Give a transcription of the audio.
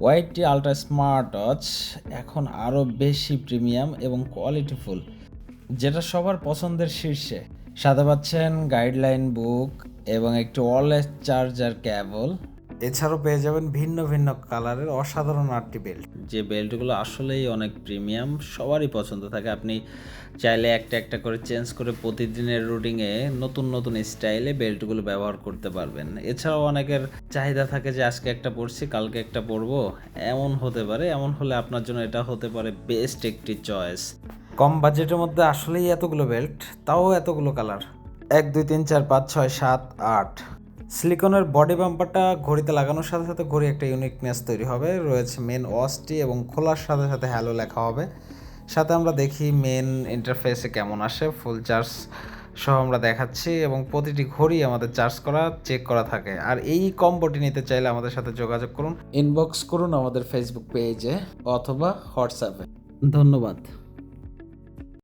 ওয়াইটি ultra smart watch এখন আরও বেশি প্রিমিয়াম এবং কোয়ালিটিফুল, যেটা সবার পছন্দের শীর্ষে। সাথে পাচ্ছেন গাইডলাইন বুক এবং একটি ওয়্যারলেস চার্জার কেবল। এছাড়াও পেয়ে যাবেন ভিন্ন ভিন্ন কালারের অসাধারণ 8টি বেল্ট, যে বেল্টগুলো আসলেই অনেক প্রিমিয়াম, সবারই পছন্দ থাকে। আপনি চাইলে একটা একটা করে চেঞ্জ করে প্রতিদিনের রুটিনে নতুন নতুন স্টাইলে বেল্টগুলো ব্যবহার করতে পারবেন। এছাড়াও অনেকের চাহিদা থাকে যে আজকে একটা পরছি কালকে একটা পরবো, এমন হতে পারে। এমন হলে আপনার জন্য এটা হতে পারে বেস্ট একটি চয়েস। কম বাজেটের মধ্যে আসলেই এতগুলো বেল্ট, তাও এতগুলো কালার, 1 2 3 4 5 6 7 8। সিলিকনের বডি বাম্পারটা ঘড়িতে লাগানোর সাথে সাথে ঘড়ি একটা ইউনিকনেস তৈরি হবে। রয়েছে মেন ওয়াচটি এবং খোলার সাথে সাথে হ্যালো লেখা হবে। সাথে আমরা দেখি মেন ইন্টারফেসে কেমন আসে। ফুল চার্জ সহ আমরা দেখাচ্ছি এবং প্রতিটি ঘড়ি আমাদের চার্জ করা চেক করা থাকে। আর এই কম্বোটি নিতে চাইলে আমাদের সাথে যোগাযোগ করুন, ইনবক্স করুন আমাদের ফেসবুক পেজে অথবা হোয়াটসঅ্যাপে। ধন্যবাদ।